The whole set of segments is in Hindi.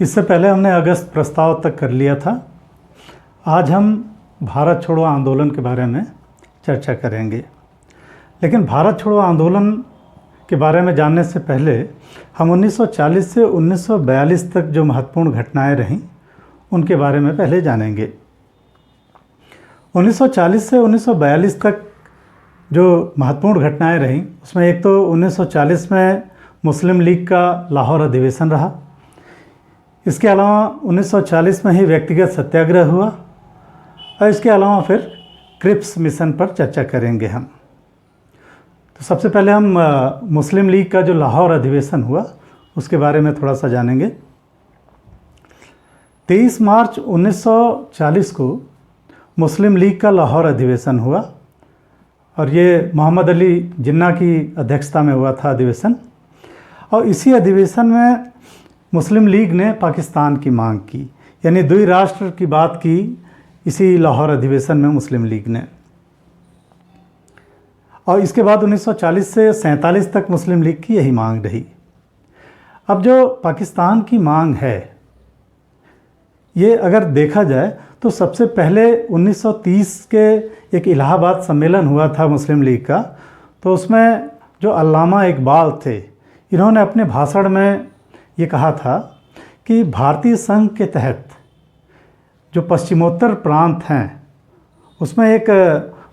इससे पहले हमने अगस्त प्रस्ताव तक कर लिया था। आज हम भारत छोड़ो आंदोलन के बारे में चर्चा करेंगे। लेकिन भारत छोड़ो आंदोलन के बारे में जानने से पहले हम 1940 से 1942 तक जो महत्वपूर्ण घटनाएं रहीं उनके बारे में पहले जानेंगे। 1940 से 1942 तक जो महत्वपूर्ण घटनाएं रहीं उसमें एक तो 1940 में मुस्लिम लीग का लाहौर अधिवेशन रहा। इसके अलावा 1940 में ही व्यक्तिगत सत्याग्रह हुआ और इसके अलावा फिर क्रिप्स मिशन पर चर्चा करेंगे हम। तो सबसे पहले हम मुस्लिम लीग का जो लाहौर अधिवेशन हुआ उसके बारे में थोड़ा सा जानेंगे। 23 मार्च 1940 को मुस्लिम लीग का लाहौर अधिवेशन हुआ और ये मोहम्मद अली जिन्ना की अध्यक्षता में हुआ था अधिवेशन। और इसी अधिवेशन में मुस्लिम लीग ने पाकिस्तान की मांग की, यानी द्वि राष्ट्र की बात की इसी लाहौर अधिवेशन में मुस्लिम लीग ने। और इसके बाद 1940 से 47 तक मुस्लिम लीग की यही मांग रही। अब जो पाकिस्तान की मांग है ये अगर देखा जाए तो सबसे पहले 1930 के एक इलाहाबाद सम्मेलन हुआ था मुस्लिम लीग का। तो उसमें जो अल्लामा इकबाल थे इन्होंने अपने भाषण में ये कहा था कि भारतीय संघ के तहत जो पश्चिमोत्तर प्रांत हैं उसमें एक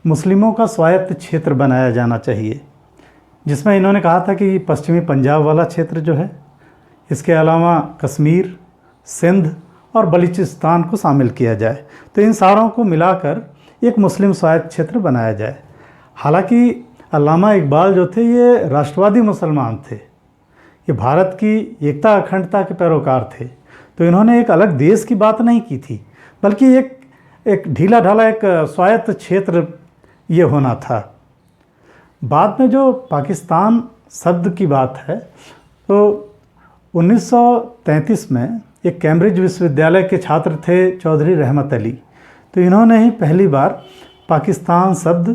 मुस्लिमों का स्वायत्त क्षेत्र बनाया जाना चाहिए, जिसमें इन्होंने कहा था कि पश्चिमी पंजाब वाला क्षेत्र जो है, इसके अलावा कश्मीर, सिंध और बलूचिस्तान को शामिल किया जाए। तो इन सारों को मिलाकर एक मुस्लिम स्वायत्त क्षेत्र बनाया जाए। हालांकि अल्लामा इकबाल जो थे ये राष्ट्रवादी मुसलमान थे, ये भारत की एकता अखंडता के पैरोकार थे। तो इन्होंने एक अलग देश की बात नहीं की थी, बल्कि एक ढीला ढाला एक स्वायत्त क्षेत्र ये होना था। बाद में जो पाकिस्तान शब्द की बात है तो 1933 में एक कैम्ब्रिज विश्वविद्यालय के छात्र थे चौधरी रहमत अली। तो इन्होंने ही पहली बार पाकिस्तान शब्द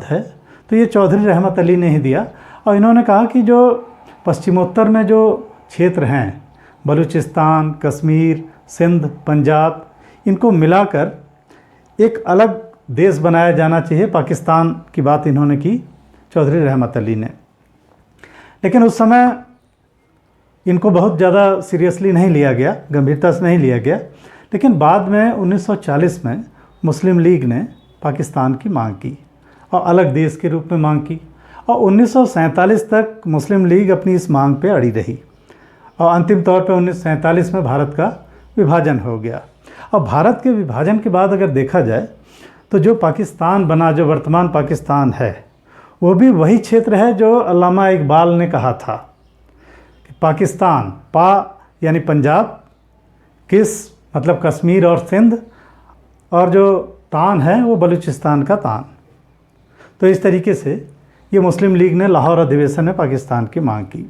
है तो ये चौधरी रहमत अली ने ही दिया। और इन्होंने कहा कि जो पश्चिमोत्तर में जो क्षेत्र हैं, बलूचिस्तान, कश्मीर, सिंध, पंजाब, इनको मिलाकर एक अलग देश बनाया जाना चाहिए। पाकिस्तान की बात इन्होंने की चौधरी रहमत अली ने। लेकिन उस समय इनको बहुत ज़्यादा सीरियसली नहीं लिया गया, गंभीरता से नहीं लिया गया। लेकिन बाद में 1940 में मुस्लिम लीग ने पाकिस्तान की मांग की और अलग देश के रूप में मांग की। और 1947 तक मुस्लिम लीग अपनी इस मांग पे अड़ी रही और अंतिम तौर पे 1947 में भारत का विभाजन हो गया। और भारत के विभाजन के बाद अगर देखा जाए तो जो पाकिस्तान बना, जो वर्तमान पाकिस्तान है, वो भी वही क्षेत्र है जो अल्लामा इकबाल ने कहा था कि पाकिस्तान, पा यानी पंजाब, किस मतलब कश्मीर और सिंध, और जो तान है वो बलूचिस्तान का तान। तो इस तरीके से ये मुस्लिम लीग ने लाहौर अधिवेशन में पाकिस्तान की मांग की।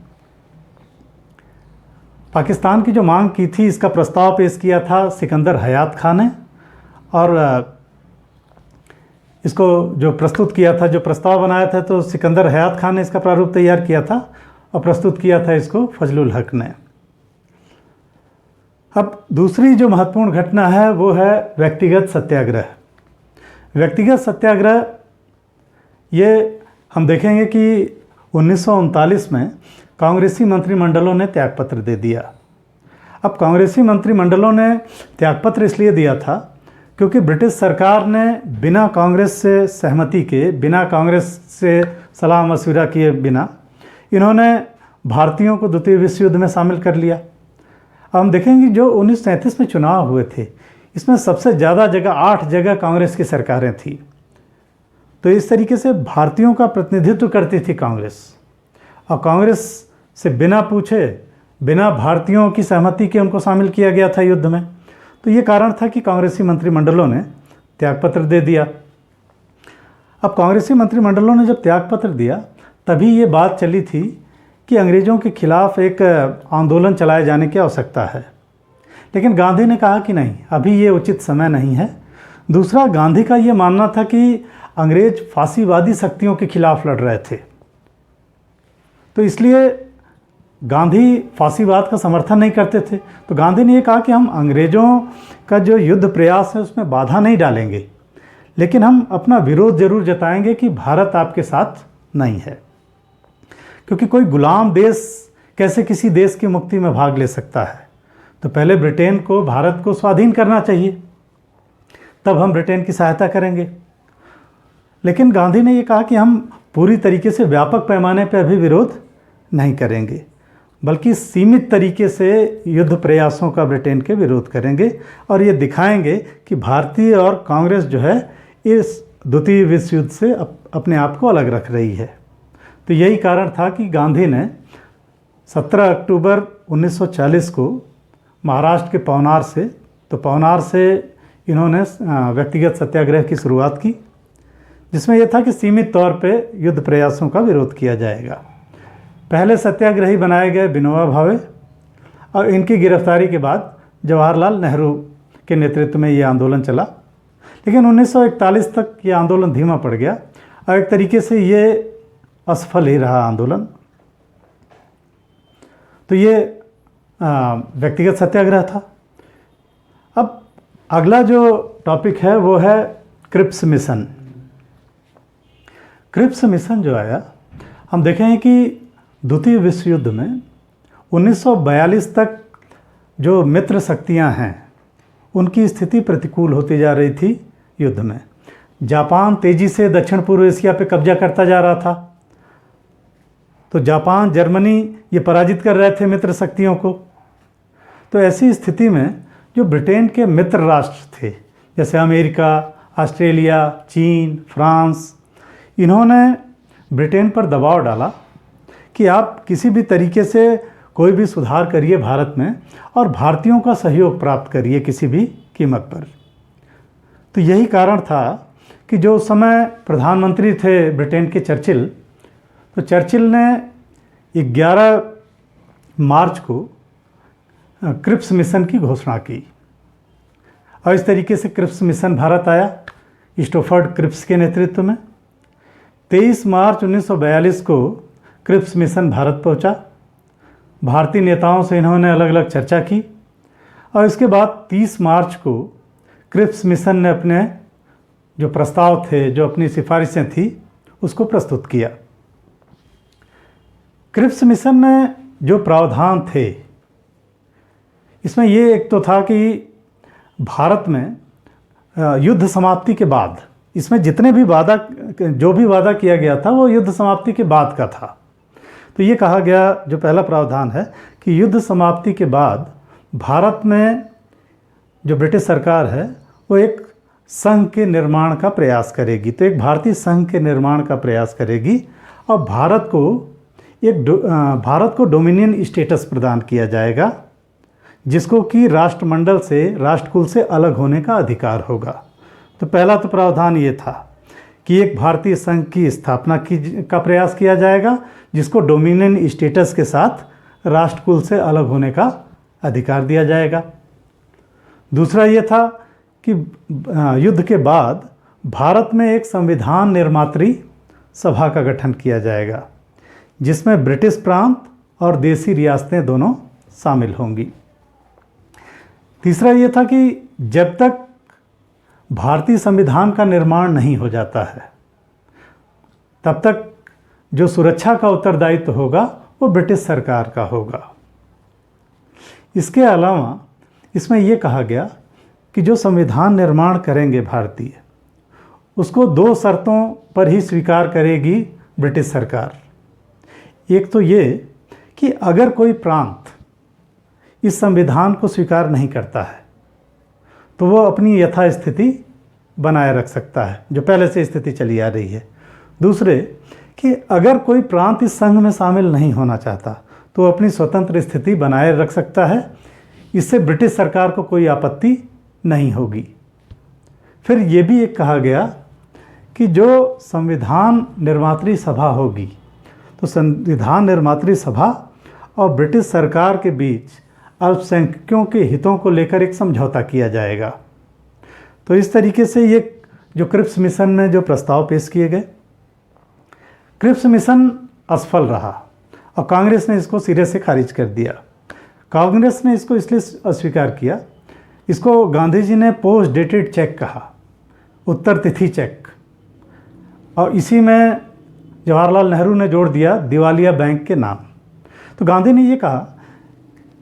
पाकिस्तान की जो मांग की थी इसका प्रस्ताव पेश किया था सिकंदर हयात खान ने, और इसको जो प्रस्तुत किया था, जो प्रस्ताव बनाया था, तो सिकंदर हयात खान ने इसका प्रारूप तैयार किया था और प्रस्तुत किया था इसको फजलुल हक ने। अब दूसरी जो महत्वपूर्ण घटना है वो है व्यक्तिगत सत्याग्रह। व्यक्तिगत सत्याग्रह ये हम देखेंगे कि 1939 में कांग्रेसी मंत्रिमंडलों ने त्यागपत्र दे दिया। अब कांग्रेसी मंत्रिमंडलों ने त्यागपत्र इसलिए दिया था क्योंकि ब्रिटिश सरकार ने बिना कांग्रेस से सहमति के, बिना कांग्रेस से सलाह मशविरा किए बिना, इन्होंने भारतीयों को द्वितीय विश्व युद्ध में शामिल कर लिया। अब हम देखेंगे जो 1937 में चुनाव हुए थे इसमें सबसे ज़्यादा जगह, 8 जगह कांग्रेस की सरकारें थी। तो इस तरीके से भारतीयों का प्रतिनिधित्व करती थी कांग्रेस, और कांग्रेस से बिना पूछे, बिना भारतीयों की सहमति के उनको शामिल किया गया था युद्ध में। तो ये कारण था कि कांग्रेसी मंत्रिमंडलों ने त्यागपत्र दे दिया। अब कांग्रेसी मंत्रिमंडलों ने जब त्यागपत्र दिया तभी ये बात चली थी कि अंग्रेज़ों के खिलाफ एक आंदोलन चलाए जाने की आवश्यकता है। लेकिन गांधी ने कहा कि नहीं, अभी ये उचित समय नहीं है। दूसरा, गांधी का ये मानना था कि अंग्रेज फांसीवादी शक्तियों के खिलाफ लड़ रहे थे, तो इसलिए गांधी फांसीवाद का समर्थन नहीं करते थे, तो गांधी ने ये कहा कि हम अंग्रेज़ों का जो युद्ध प्रयास है उसमें बाधा नहीं डालेंगे, लेकिन हम अपना विरोध जरूर जताएंगे कि भारत आपके साथ नहीं है। क्योंकि कोई गुलाम देश कैसे किसी देश की मुक्ति में भाग ले सकता है? तो पहले ब्रिटेन को भारत को स्वाधीन करना चाहिए, तब हम ब्रिटेन की सहायता करेंगे। लेकिन गांधी ने ये कहा कि हम पूरी तरीके से व्यापक पैमाने पर अभी विरोध नहीं करेंगे, बल्कि सीमित तरीके से युद्ध प्रयासों का ब्रिटेन के विरोध करेंगे और ये दिखाएंगे कि भारतीय और कांग्रेस जो है इस द्वितीय विश्व युद्ध से अपने आप को अलग रख रही है। तो यही कारण था कि गांधी ने 17 अक्टूबर 1940 को महाराष्ट्र के पवनार से इन्होंने व्यक्तिगत सत्याग्रह की शुरुआत की, जिसमें यह था कि सीमित तौर पे युद्ध प्रयासों का विरोध किया जाएगा। पहले सत्याग्रही बनाए गए विनोबा भावे, और इनकी गिरफ्तारी के बाद जवाहरलाल नेहरू के नेतृत्व में ये आंदोलन चला। लेकिन 1941 तक ये आंदोलन धीमा पड़ गया और एक तरीके से ये असफल ही रहा आंदोलन। तो ये व्यक्तिगत सत्याग्रह था। अब अगला जो टॉपिक है वो है क्रिप्स मिशन। क्रिप्स मिशन जो आया, हम देखें कि द्वितीय विश्व युद्ध में 1942 तक जो मित्र शक्तियां हैं उनकी स्थिति प्रतिकूल होती जा रही थी युद्ध में। जापान तेज़ी से दक्षिण पूर्व एशिया पे कब्जा करता जा रहा था, तो जापान, जर्मनी ये पराजित कर रहे थे मित्र शक्तियों को। तो ऐसी स्थिति में जो ब्रिटेन के मित्र राष्ट्र थे, जैसे अमेरिका, ऑस्ट्रेलिया, चीन, फ्रांस, इन्होंने ब्रिटेन पर दबाव डाला कि आप किसी भी तरीके से कोई भी सुधार करिए भारत में और भारतीयों का सहयोग प्राप्त करिए किसी भी कीमत पर। तो यही कारण था कि जो उस समय प्रधानमंत्री थे ब्रिटेन के चर्चिल, तो चर्चिल ने 11 मार्च को क्रिप्स मिशन की घोषणा की और इस तरीके से क्रिप्स मिशन भारत आया स्टोफर्ड क्रिप्स के नेतृत्व में। 23 मार्च 1942 को क्रिप्स मिशन भारत पहुंचा। भारतीय नेताओं से इन्होंने अलग अलग चर्चा की और इसके बाद 30 मार्च को क्रिप्स मिशन ने अपने जो प्रस्ताव थे, जो अपनी सिफारिशें थी, उसको प्रस्तुत किया। क्रिप्स मिशन में जो प्रावधान थे, इसमें ये एक तो था कि भारत में युद्ध समाप्ति के बाद, इसमें जितने भी जो भी वादा किया गया था वो युद्ध समाप्ति के बाद का था। तो ये कहा गया, जो पहला प्रावधान है कि युद्ध समाप्ति के बाद भारत में जो ब्रिटिश सरकार है वो एक संघ के निर्माण का प्रयास करेगी। तो एक भारतीय संघ के निर्माण का प्रयास करेगी और भारत को डोमिनियन स्टेटस प्रदान किया जाएगा, जिसको कि राष्ट्रमंडल से, राष्ट्रकुल से अलग होने का अधिकार होगा। तो पहला तो प्रावधान ये था कि एक भारतीय संघ की स्थापना का प्रयास किया जाएगा, जिसको डोमिनियन स्टेटस के साथ राष्ट्रकुल से अलग होने का अधिकार दिया जाएगा। दूसरा ये था कि युद्ध के बाद भारत में एक संविधान निर्मात्री सभा का गठन किया जाएगा, जिसमें ब्रिटिश प्रांत और देसी रियासतें दोनों शामिल होंगी। तीसरा ये था कि जब तक भारतीय संविधान का निर्माण नहीं हो जाता है, तब तक जो सुरक्षा का उत्तरदायित्व होगा वो ब्रिटिश सरकार का होगा। इसके अलावा इसमें यह कहा गया कि जो संविधान निर्माण करेंगे भारतीय, उसको 2 शर्तों पर ही स्वीकार करेगी ब्रिटिश सरकार। एक तो ये कि अगर कोई प्रांत इस संविधान को स्वीकार नहीं करता है तो वो अपनी यथास्थिति बनाए रख सकता है, जो पहले से स्थिति चली आ रही है। दूसरे कि अगर कोई प्रांत इस संघ में शामिल नहीं होना चाहता तो वो अपनी स्वतंत्र स्थिति बनाए रख सकता है, इससे ब्रिटिश सरकार को कोई आपत्ति नहीं होगी। फिर ये भी एक कहा गया कि जो संविधान निर्मात्री सभा होगी, तो संविधान निर्मात्री सभा और ब्रिटिश सरकार के बीच अल्पसंख्यकों के हितों को लेकर एक समझौता किया जाएगा। तो इस तरीके से ये जो क्रिप्स मिशन में जो प्रस्ताव पेश किए गए, क्रिप्स मिशन असफल रहा और कांग्रेस ने इसको सिरे से खारिज कर दिया। कांग्रेस ने इसको इसलिए अस्वीकार किया, इसको गांधी जी ने पोस्ट डेटेड चेक कहा, उत्तर तिथि चेक, और इसी में जवाहरलाल नेहरू ने जोड़ दिया दिवालिया बैंक के नाम। तो गांधी ने ये कहा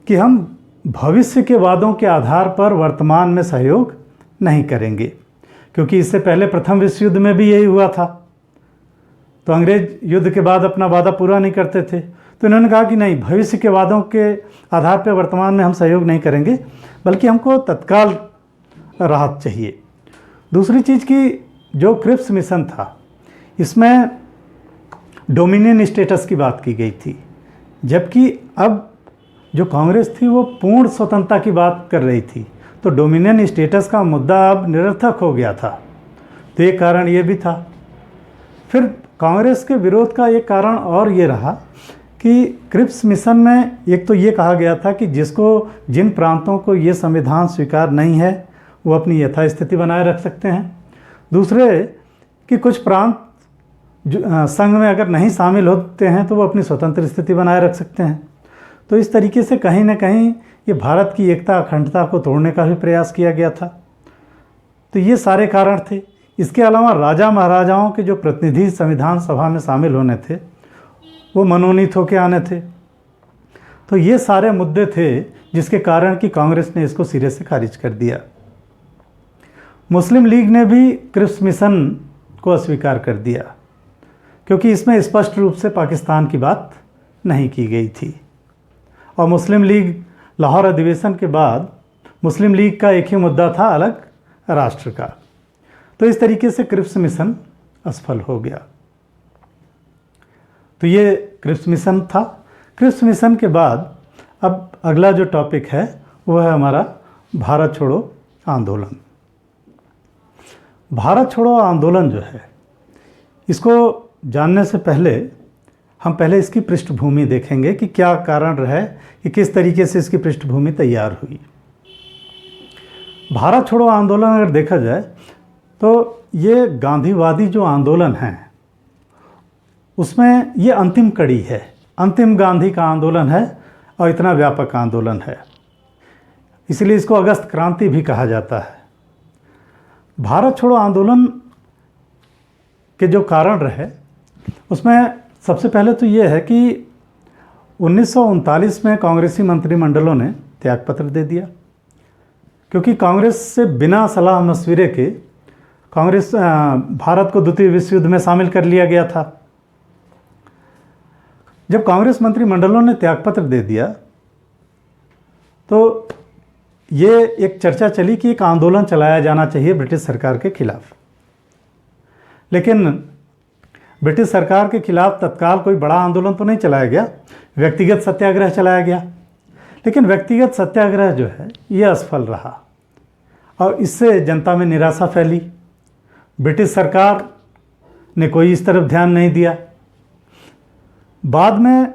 कि हम भविष्य के वादों के आधार पर वर्तमान में सहयोग नहीं करेंगे, क्योंकि इससे पहले प्रथम विश्व युद्ध में भी यही हुआ था। तो अंग्रेज युद्ध के बाद अपना वादा पूरा नहीं करते थे, तो इन्होंने कहा कि नहीं, भविष्य के वादों के आधार पर वर्तमान में हम सहयोग नहीं करेंगे, बल्कि हमको तत्काल राहत चाहिए। दूसरी चीज़ की जो क्रिप्स मिशन था, इसमें डोमिनियन स्टेटस की बात की गई थी, जबकि अब जो कांग्रेस थी वो पूर्ण स्वतंत्रता की बात कर रही थी। तो डोमिनियन स्टेटस का मुद्दा अब निरर्थक हो गया था। तो एक कारण ये भी था। फिर कांग्रेस के विरोध का एक कारण और ये रहा कि क्रिप्स मिशन में एक तो ये कहा गया था कि जिन प्रांतों को ये संविधान स्वीकार नहीं है वो अपनी यथास्थिति बनाए रख सकते हैं। दूसरे कि कुछ प्रांत संघ में अगर नहीं शामिल होते हैं तो वो अपनी स्वतंत्र स्थिति बनाए रख सकते हैं। तो इस तरीके से कहीं ना कहीं ये भारत की एकता अखंडता को तोड़ने का भी प्रयास किया गया था। तो ये सारे कारण थे। इसके अलावा राजा महाराजाओं के जो प्रतिनिधि संविधान सभा में शामिल होने थे वो मनोनीत होकर आने थे। तो ये सारे मुद्दे थे जिसके कारण कि कांग्रेस ने इसको सिरे से खारिज कर दिया। मुस्लिम लीग ने भी क्रिप्स मिशन को अस्वीकार कर दिया, क्योंकि इसमें स्पष्ट रूप से पाकिस्तान की बात नहीं की गई थी। और मुस्लिम लीग लाहौर अधिवेशन के बाद मुस्लिम लीग का एक ही मुद्दा था, अलग राष्ट्र का। तो इस तरीके से क्रिप्स मिशन असफल हो गया। तो ये क्रिप्स मिशन था। क्रिप्स मिशन के बाद अब अगला जो टॉपिक है वो है हमारा भारत छोड़ो आंदोलन। भारत छोड़ो आंदोलन जो है, इसको जानने से पहले हम पहले इसकी पृष्ठभूमि देखेंगे कि क्या कारण रहे कि किस तरीके से इसकी पृष्ठभूमि तैयार हुई। भारत छोड़ो आंदोलन अगर देखा जाए तो ये गांधीवादी जो आंदोलन है उसमें ये अंतिम कड़ी है, अंतिम गांधी का आंदोलन है और इतना व्यापक आंदोलन है, इसलिए इसको अगस्त क्रांति भी कहा जाता है। भारत छोड़ो आंदोलन के जो कारण रहे उसमें सबसे पहले तो ये है कि 1939 में कांग्रेसी मंत्रिमंडलों ने त्यागपत्र दे दिया, क्योंकि कांग्रेस से बिना सलाह मशविरे के कांग्रेस भारत को द्वितीय विश्व युद्ध में शामिल कर लिया गया था। जब कांग्रेस मंत्रिमंडलों ने त्यागपत्र दे दिया तो ये एक चर्चा चली कि एक आंदोलन चलाया जाना चाहिए ब्रिटिश सरकार के खिलाफ। लेकिन ब्रिटिश सरकार के खिलाफ तत्काल कोई बड़ा आंदोलन तो नहीं चलाया गया, व्यक्तिगत सत्याग्रह चलाया गया। लेकिन व्यक्तिगत सत्याग्रह जो है ये असफल रहा और इससे जनता में निराशा फैली। ब्रिटिश सरकार ने कोई इस तरफ ध्यान नहीं दिया। बाद में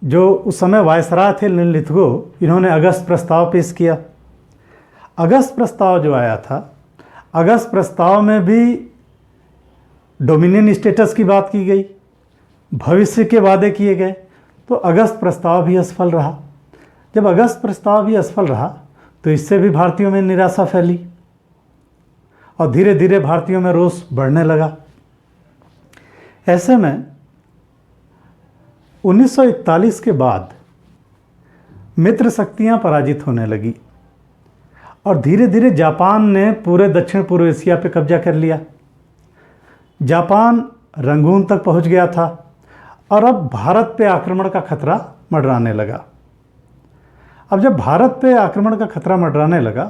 जो उस समय वायसराय थे लिथगो, इन्होंने अगस्त प्रस्ताव पेश किया। अगस्त प्रस्ताव जो आया था, अगस्त प्रस्ताव में भी डोमिनियन स्टेटस की बात की गई, भविष्य के वादे किए गए, तो अगस्त प्रस्ताव भी असफल रहा। जब अगस्त प्रस्ताव भी असफल रहा तो इससे भी भारतीयों में निराशा फैली और धीरे धीरे भारतीयों में रोष बढ़ने लगा। ऐसे में 1941 के बाद मित्र शक्तियां पराजित होने लगी और धीरे धीरे जापान ने पूरे दक्षिण पूर्व एशिया पे कब्जा कर लिया। जापान रंगून तक पहुंच गया था और अब भारत पे आक्रमण का खतरा मंडराने लगा। अब जब भारत पे आक्रमण का खतरा मंडराने लगा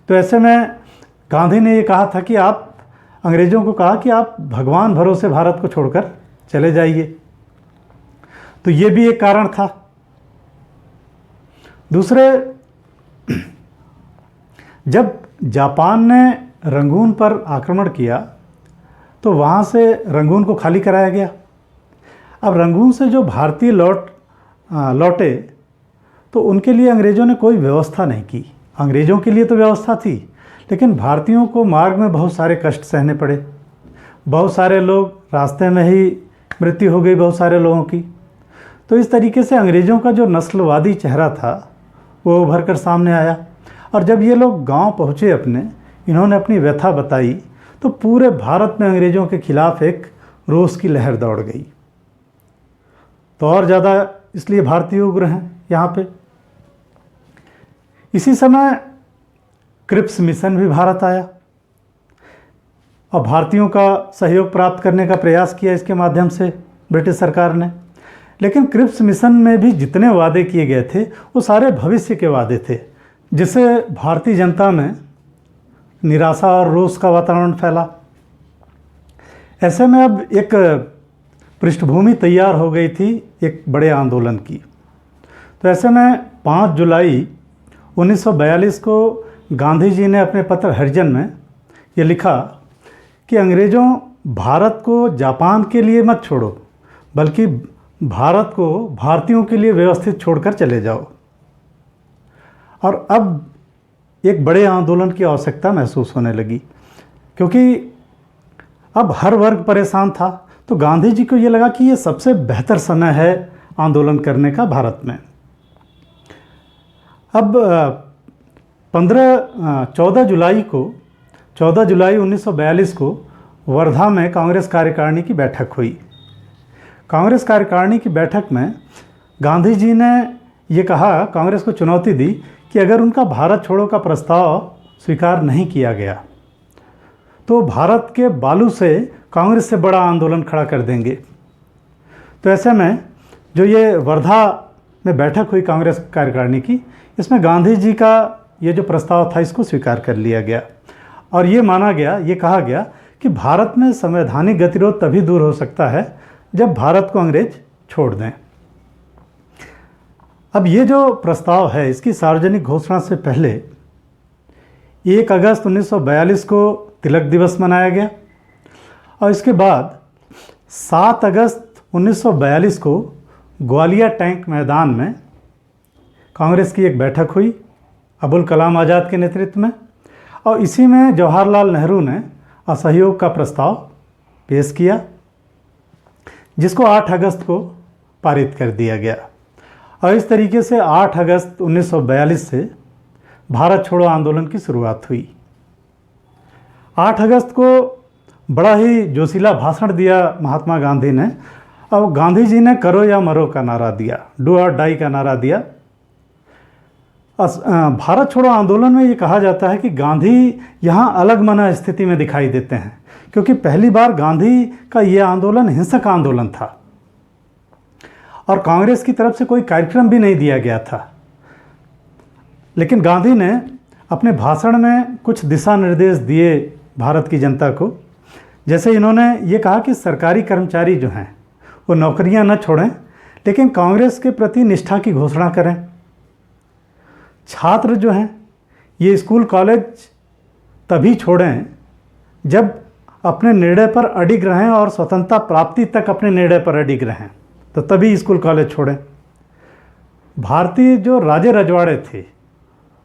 तो ऐसे में गांधी ने ये कहा था कि आप अंग्रेज़ों को कहा कि आप भगवान भरोसे भारत को छोड़कर चले जाइए। तो ये भी एक कारण था। दूसरे, जब जापान ने रंगून पर आक्रमण किया तो वहाँ से रंगून को खाली कराया गया। अब रंगून से जो भारतीय लौटे तो उनके लिए अंग्रेज़ों ने कोई व्यवस्था नहीं की। अंग्रेज़ों के लिए तो व्यवस्था थी, लेकिन भारतीयों को मार्ग में बहुत सारे कष्ट सहने पड़े। बहुत सारे लोग रास्ते में ही मृत्यु हो गई बहुत सारे लोगों की। तो इस तरीके से अंग्रेज़ों का जो नस्लवादी चेहरा था वो उभर कर सामने आया। और जब ये लोग गांव पहुँचे अपने, इन्होंने अपनी व्यथा बताई, तो पूरे भारत में अंग्रेज़ों के खिलाफ एक रोष की लहर दौड़ गई। तो और ज़्यादा इसलिए भारतीय उग्र हैं यहाँ पे। इसी समय क्रिप्स मिशन भी भारत आया और भारतीयों का सहयोग प्राप्त करने का प्रयास किया इसके माध्यम से ब्रिटिश सरकार ने। लेकिन क्रिप्स मिशन में भी जितने वादे किए गए थे वो सारे भविष्य के वादे थे, जिससे भारतीय जनता में निराशा और रोष का वातावरण फैला। ऐसे में अब एक पृष्ठभूमि तैयार हो गई थी एक बड़े आंदोलन की। तो ऐसे में 5 जुलाई 1942 को गांधी जी ने अपने पत्र हरिजन में ये लिखा कि अंग्रेज़ों भारत को जापान के लिए मत छोड़ो, बल्कि भारत को भारतीयों के लिए व्यवस्थित छोड़कर चले जाओ। और अब एक बड़े आंदोलन की आवश्यकता महसूस होने लगी, क्योंकि अब हर वर्ग परेशान था। तो गांधी जी को ये लगा कि ये सबसे बेहतर समय है आंदोलन करने का भारत में। अब 14 जुलाई 1942 को वर्धा में कांग्रेस कार्यकारिणी की बैठक हुई। कांग्रेस कार्यकारिणी की बैठक में गांधी जी ने ये कहा, कांग्रेस को चुनौती दी कि अगर उनका भारत छोड़ो का प्रस्ताव स्वीकार नहीं किया गया तो भारत के बालू से कांग्रेस से बड़ा आंदोलन खड़ा कर देंगे। तो ऐसे में जो ये वर्धा में बैठक हुई कांग्रेस कार्यकारिणी की, इसमें गांधी जी का ये जो प्रस्ताव था इसको स्वीकार कर लिया गया और ये माना गया, ये कहा गया कि भारत में संवैधानिक गतिरोध तभी दूर हो सकता है जब भारत को अंग्रेज छोड़ दें। अब ये जो प्रस्ताव है इसकी सार्वजनिक घोषणा से पहले 1 अगस्त 1942 को तिलक दिवस मनाया गया और इसके बाद 7 अगस्त 1942 को ग्वालियर टैंक मैदान में कांग्रेस की एक बैठक हुई अबुल कलाम आज़ाद के नेतृत्व में, और इसी में जवाहरलाल नेहरू ने असहयोग का प्रस्ताव पेश किया, जिसको 8 अगस्त को पारित कर दिया गया। और इस तरीके से 8 अगस्त 1942 से भारत छोड़ो आंदोलन की शुरुआत हुई। 8 अगस्त को बड़ा ही जोशीला भाषण दिया महात्मा गांधी ने, और गांधी जी ने करो या मरो का नारा दिया, डू और डाई का नारा दिया। भारत छोड़ो आंदोलन में ये कहा जाता है कि गांधी यहाँ अलग मना स्थिति में दिखाई देते हैं, क्योंकि पहली बार गांधी का ये आंदोलन हिंसक आंदोलन था और कांग्रेस की तरफ से कोई कार्यक्रम भी नहीं दिया गया था। लेकिन गांधी ने अपने भाषण में कुछ दिशा निर्देश दिए भारत की जनता को। जैसे इन्होंने ये कहा कि सरकारी कर्मचारी जो हैं वो नौकरियां न छोड़ें, लेकिन कांग्रेस के प्रति निष्ठा की घोषणा करें। छात्र जो हैं ये स्कूल कॉलेज तभी छोड़ें जब अपने निर्णय पर अडिग रहें और स्वतंत्रता प्राप्ति तक अपने निर्णय पर अडिग रहें, तो तभी स्कूल कॉलेज छोड़ें। भारतीय जो राजे रजवाड़े थे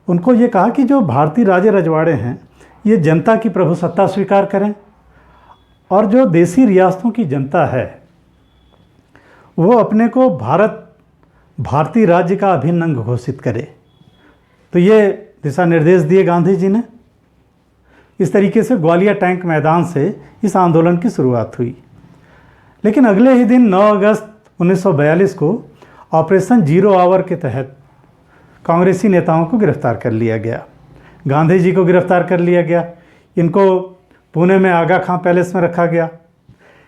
उनको ये कहा कि जो भारतीय राजे रजवाड़े हैं ये जनता की प्रभुसत्ता स्वीकार करें, और जो देसी रियासतों की जनता है वो अपने को भारतीय राज्य का अभिन्न अंग घोषित करे। तो ये दिशा निर्देश दिए गांधी जी ने। इस तरीके से ग्वालियर टैंक मैदान से इस आंदोलन की शुरुआत हुई। लेकिन अगले ही दिन 9 अगस्त 1942 को ऑपरेशन जीरो आवर के तहत कांग्रेसी नेताओं को गिरफ्तार कर लिया गया। गांधी जी को गिरफ्तार कर लिया गया। इनको पुणे में आगा खां पैलेस में रखा गया।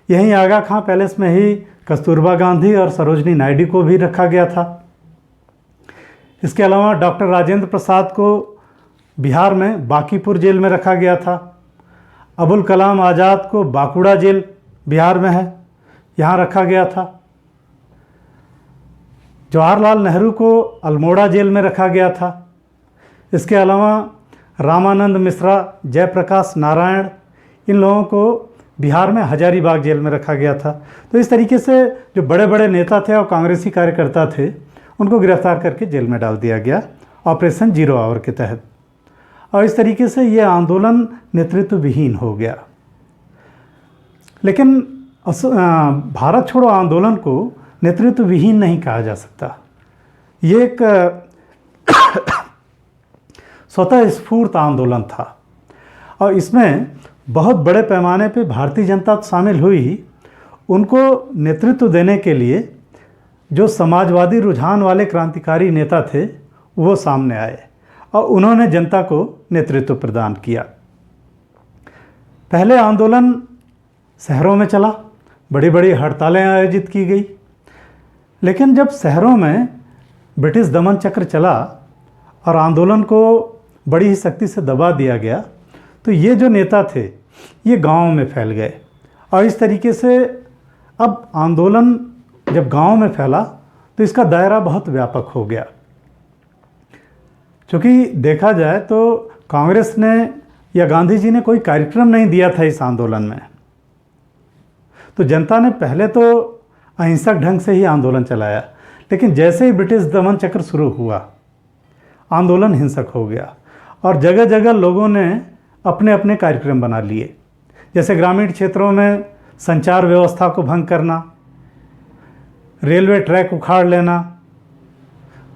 यहीं आगा खां पैलेस में ही कस्तूरबा गांधी और सरोजनी नायडू को भी रखा गया था। इसके अलावा डॉक्टर राजेंद्र प्रसाद को बिहार में बांकीपुर जेल में रखा गया था। अबुल कलाम आज़ाद को बांकुड़ा जेल बिहार में है, यहाँ रखा गया था। जवाहरलाल नेहरू को अल्मोड़ा जेल में रखा गया था। इसके अलावा रामानंद मिश्रा, जयप्रकाश नारायण, इन लोगों को बिहार में हजारीबाग जेल में रखा गया था। तो इस तरीके से जो बड़े बड़े नेता थे और कांग्रेसी कार्यकर्ता थे उनको गिरफ्तार करके जेल में डाल दिया गया ऑपरेशन जीरो आवर के तहत। और इस तरीके से ये आंदोलन नेतृत्व विहीन हो गया। लेकिन भारत छोड़ो आंदोलन को नेतृत्व विहीन नहीं कहा जा सकता। ये एक स्वतः स्फूर्त आंदोलन था और इसमें बहुत बड़े पैमाने पे भारतीय जनता शामिल हुई। उनको नेतृत्व देने के लिए जो समाजवादी रुझान वाले क्रांतिकारी नेता थे वो सामने आए और उन्होंने जनता को नेतृत्व प्रदान किया। पहले आंदोलन शहरों में चला, बड़ी बड़ी हड़तालें आयोजित की गई, लेकिन जब शहरों में ब्रिटिश दमन चक्र चला और आंदोलन को बड़ी ही सख्ती से दबा दिया गया, तो ये जो नेता थे ये गाँव में फैल गए और इस तरीके से अब आंदोलन जब गांव में फैला तो इसका दायरा बहुत व्यापक हो गया। क्योंकि देखा जाए तो कांग्रेस ने या गांधी जी ने कोई कार्यक्रम नहीं दिया था इस आंदोलन में, तो जनता ने पहले तो अहिंसक ढंग से ही आंदोलन चलाया, लेकिन जैसे ही ब्रिटिश दमन चक्र शुरू हुआ आंदोलन हिंसक हो गया और जगह जगह लोगों ने अपने अपने कार्यक्रम बना लिए। जैसे ग्रामीण क्षेत्रों में संचार व्यवस्था को भंग करना, रेलवे ट्रैक उखाड़ लेना,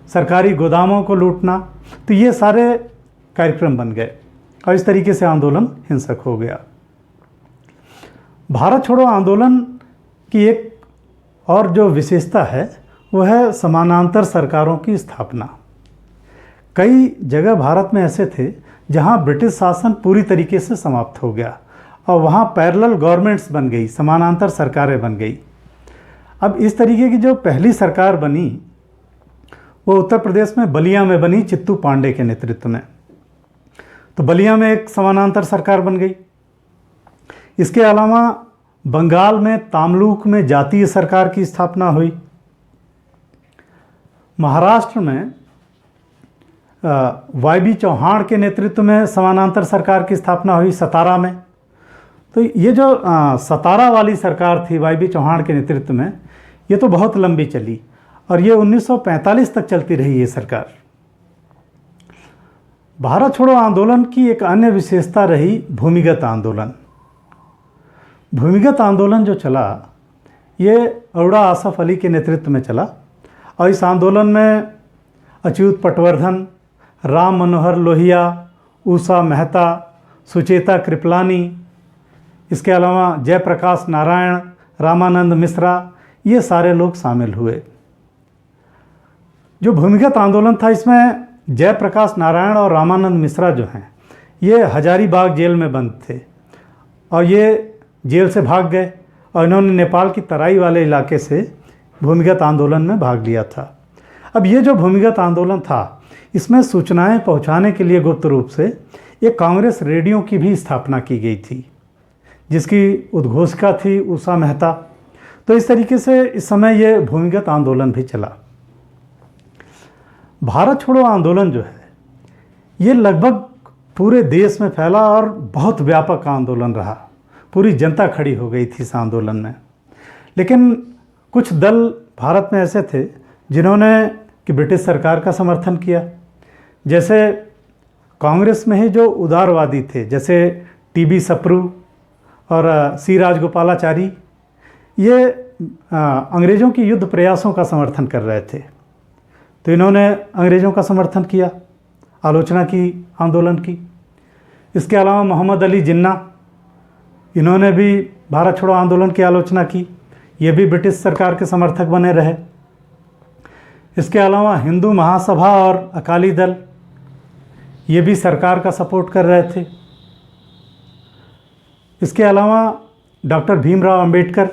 सरकारी गोदामों को लूटना, तो ये सारे कार्यक्रम बन गए और इस तरीके से आंदोलन हिंसक हो गया। भारत छोड़ो आंदोलन की एक और जो विशेषता है वो है समानांतर सरकारों की स्थापना। कई जगह भारत में ऐसे थे जहां ब्रिटिश शासन पूरी तरीके से समाप्त हो गया और वहां पैरेलल गवर्नमेंट्स बन गई, समानांतर सरकारें बन गई। अब इस तरीके की जो पहली सरकार बनी वो उत्तर प्रदेश में बलिया में बनी, चित्तू पांडे के नेतृत्व में। तो बलिया में एक समानांतर सरकार बन गई। इसके अलावा बंगाल में तामलुक में जातीय सरकार की स्थापना हुई। महाराष्ट्र में वाई.बी. चौहान के नेतृत्व में समानांतर सरकार की स्थापना हुई सतारा में। तो ये जो सतारा वाली सरकार थी वाई.बी. चौहान के नेतृत्व में, ये तो बहुत लंबी चली और ये 1945 तक चलती रही ये सरकार। भारत छोड़ो आंदोलन की एक अन्य विशेषता रही भूमिगत आंदोलन। भूमिगत आंदोलन जो चला ये औड़ा आसफ अली के नेतृत्व में चला और इस आंदोलन में अच्युत पटवर्धन, राम मनोहर लोहिया, उषा मेहता, सुचेता कृपलानी, इसके अलावा जयप्रकाश नारायण, रामानंद मिश्रा, ये सारे लोग शामिल हुए। जो भूमिगत आंदोलन था इसमें जयप्रकाश नारायण और रामानंद मिश्रा जो हैं ये हजारीबाग जेल में बंद थे और ये जेल से भाग गए और इन्होंने नेपाल की तराई वाले इलाके से भूमिगत आंदोलन में भाग लिया था। अब ये जो भूमिगत आंदोलन था इसमें सूचनाएं पहुंचाने के लिए गुप्त रूप से एक कांग्रेस रेडियो की भी स्थापना की गई थी जिसकी उद्घोषिका थी उषा मेहता। तो इस तरीके से इस समय ये भूमिगत आंदोलन भी चला। भारत छोड़ो आंदोलन जो है ये लगभग पूरे देश में फैला और बहुत व्यापक आंदोलन रहा। पूरी जनता खड़ी हो गई थी इस आंदोलन में। लेकिन कुछ दल भारत में ऐसे थे जिन्होंने कि ब्रिटिश सरकार का समर्थन किया। जैसे कांग्रेस में ही जो उदारवादी थे जैसे टी.बी. सप्रू और सी राजगोपालाचारी, ये अंग्रेज़ों की युद्ध प्रयासों का समर्थन कर रहे थे। तो इन्होंने अंग्रेज़ों का समर्थन किया, आलोचना की आंदोलन की। इसके अलावा मोहम्मद अली जिन्ना, इन्होंने भी भारत छोड़ो आंदोलन की आलोचना की। ये भी ब्रिटिश सरकार के समर्थक बने रहे। इसके अलावा हिंदू महासभा और अकाली दल, ये भी सरकार का सपोर्ट कर रहे थे। इसके अलावा डॉक्टर भीमराव अंबेडकर,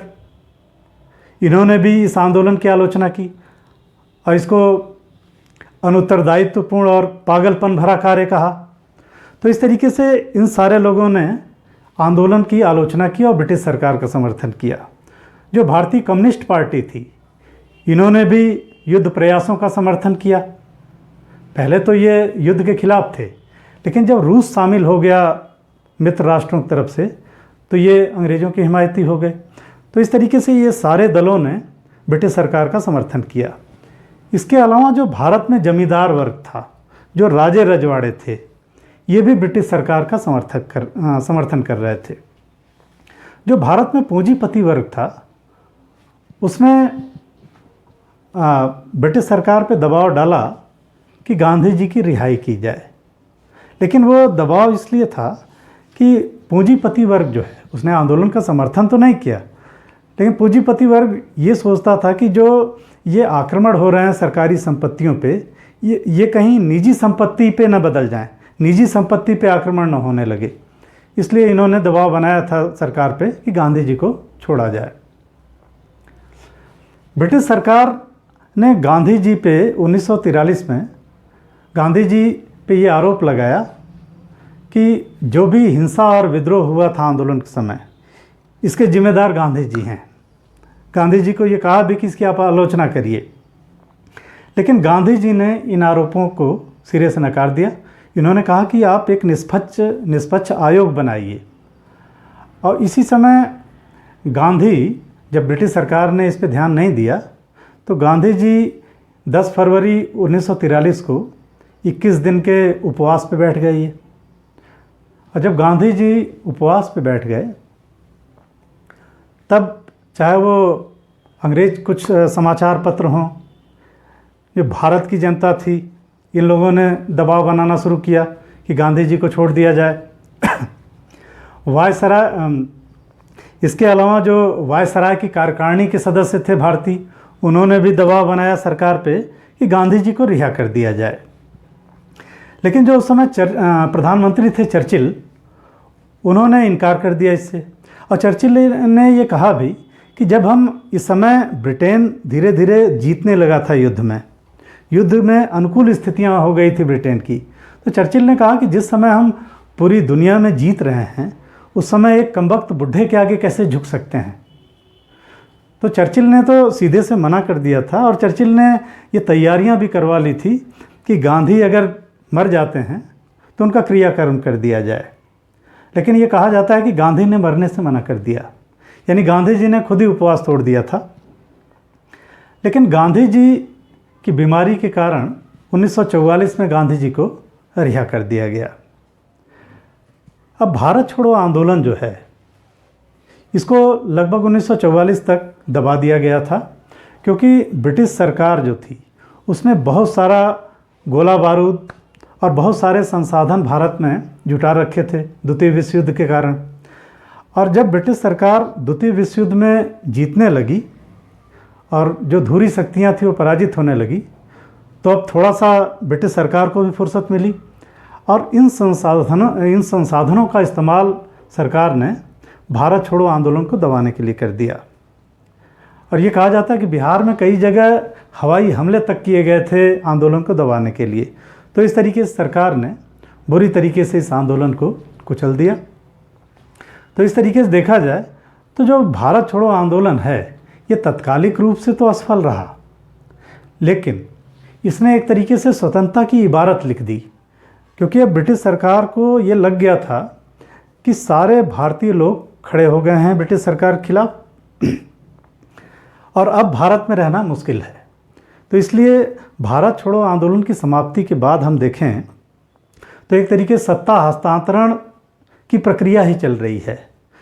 इन्होंने भी इस आंदोलन की आलोचना की और इसको अनुत्तरदायित्वपूर्ण और पागलपन भरा कार्य कहा। तो इस तरीके से इन सारे लोगों ने आंदोलन की आलोचना की और ब्रिटिश सरकार का समर्थन किया। जो भारतीय कम्युनिस्ट पार्टी थी, इन्होंने भी युद्ध प्रयासों का समर्थन किया। पहले तो ये युद्ध के खिलाफ थे, लेकिन जब रूस शामिल हो गया मित्र राष्ट्रों की तरफ से, तो ये अंग्रेज़ों के हिमायती हो गए। तो इस तरीके से ये सारे दलों ने ब्रिटिश सरकार का समर्थन किया। इसके अलावा जो भारत में जमींदार वर्ग था, जो राजे रजवाड़े थे, ये भी ब्रिटिश सरकार का समर्थन कर रहे थे। जो भारत में पूंजीपति वर्ग था, उसमें ब्रिटिश सरकार पे दबाव डाला कि गांधी जी की रिहाई की जाए। लेकिन वो दबाव इसलिए था कि पूंजीपति वर्ग जो है उसने आंदोलन का समर्थन तो नहीं किया, लेकिन पूंजीपति वर्ग ये सोचता था कि जो ये आक्रमण हो रहे हैं सरकारी संपत्तियों पे, ये कहीं निजी संपत्ति पे न बदल जाएं, निजी संपत्ति पे आक्रमण न होने लगे। इसलिए इन्होंने दबाव बनाया था सरकार पे कि गांधी जी को छोड़ा जाए। ब्रिटिश सरकार ने गांधी जी पे 1943 में गांधी जी पे ये आरोप लगाया कि जो भी हिंसा और विद्रोह हुआ था आंदोलन के समय, इसके जिम्मेदार गांधी जी हैं। गांधी जी को ये कहा भी कि इसकी आप आलोचना करिए, लेकिन गांधी जी ने इन आरोपों को सिरे से नकार दिया। इन्होंने कहा कि आप एक निष्पक्ष आयोग बनाइए। और इसी समय गांधी, जब ब्रिटिश सरकार ने इस पर ध्यान नहीं दिया, तो गांधी जी 10 फरवरी 1943 को 21 दिन के उपवास पे बैठ गए। और जब गांधी जी उपवास पे बैठ गए, तब चाहे वो अंग्रेज कुछ समाचार पत्र हों, जो भारत की जनता थी, इन लोगों ने दबाव बनाना शुरू किया कि गांधी जी को छोड़ दिया जाए। वायसराय, इसके अलावा जो वायसराय की कार्यकारिणी के सदस्य थे भारतीय, उन्होंने भी दबाव बनाया सरकार पे कि गांधी जी को रिहा कर दिया जाए। लेकिन जो उस समय प्रधानमंत्री थे चर्चिल, उन्होंने इनकार कर दिया इससे। और चर्चिल ने ये कहा भी कि जब हम इस समय ब्रिटेन धीरे धीरे जीतने लगा था युद्ध में अनुकूल स्थितियां हो गई थी ब्रिटेन की, तो चर्चिल ने कहा कि जिस समय हम पूरी दुनिया में जीत रहे हैं, उस समय एक कमबख्त बुढ़े के आगे कैसे झुक सकते हैं। तो चर्चिल ने तो सीधे से मना कर दिया था। और चर्चिल ने ये तैयारियां भी करवा ली थी कि गांधी अगर मर जाते हैं तो उनका क्रियाकर्म कर दिया जाए। लेकिन ये कहा जाता है कि गांधी ने मरने से मना कर दिया, यानी गांधी जी ने खुद ही उपवास तोड़ दिया था। लेकिन गांधी जी की बीमारी के कारण 1944 में गांधी जी को रिहा कर दिया गया। अब भारत छोड़ो आंदोलन जो है, इसको लगभग 1944 तक दबा दिया गया था, क्योंकि ब्रिटिश सरकार जो थी उसने बहुत सारा गोला बारूद और बहुत सारे संसाधन भारत में जुटा रखे थे द्वितीय विश्व युद्ध के कारण। और जब ब्रिटिश सरकार द्वितीय विश्व युद्ध में जीतने लगी और जो धुरी शक्तियाँ थी वो पराजित होने लगी, तो अब थोड़ा सा ब्रिटिश सरकार को भी फुर्सत मिली और इन संसाधनों का इस्तेमाल सरकार ने भारत छोड़ो आंदोलन को दबाने के लिए कर दिया। और ये कहा जाता है कि बिहार में कई जगह हवाई हमले तक किए गए थे आंदोलन को दबाने के लिए। तो इस तरीके से सरकार ने बुरी तरीके से इस आंदोलन को कुचल दिया। तो इस तरीके से देखा जाए तो जो भारत छोड़ो आंदोलन है, ये तत्कालिक रूप से तो असफल रहा, लेकिन इसने एक तरीके से स्वतंत्रता की इबारत लिख दी, क्योंकि अब ब्रिटिश सरकार को ये लग गया था कि सारे भारतीय लोग खड़े हो गए हैं ब्रिटिश सरकार के खिलाफ और अब भारत में रहना मुश्किल है। तो इसलिए भारत छोड़ो आंदोलन की समाप्ति के बाद हम देखें तो एक तरीके से सत्ता हस्तांतरण की प्रक्रिया ही चल रही है।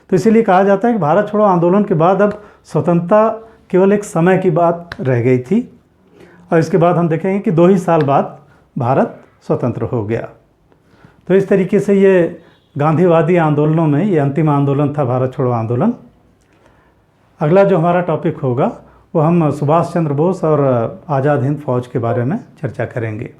तो इसीलिए कहा जाता है कि भारत छोड़ो आंदोलन के बाद अब स्वतंत्रता केवल एक समय की बात रह गई थी और इसके बाद हम देखेंगे कि 2 ही साल बाद भारत स्वतंत्र हो गया। तो इस तरीके से ये गांधीवादी आंदोलनों में ये अंतिम आंदोलन था भारत छोड़ो आंदोलन। अगला जो हमारा टॉपिक होगा वो हम सुभाष चंद्र बोस और आज़ाद हिंद फौज के बारे में चर्चा करेंगे।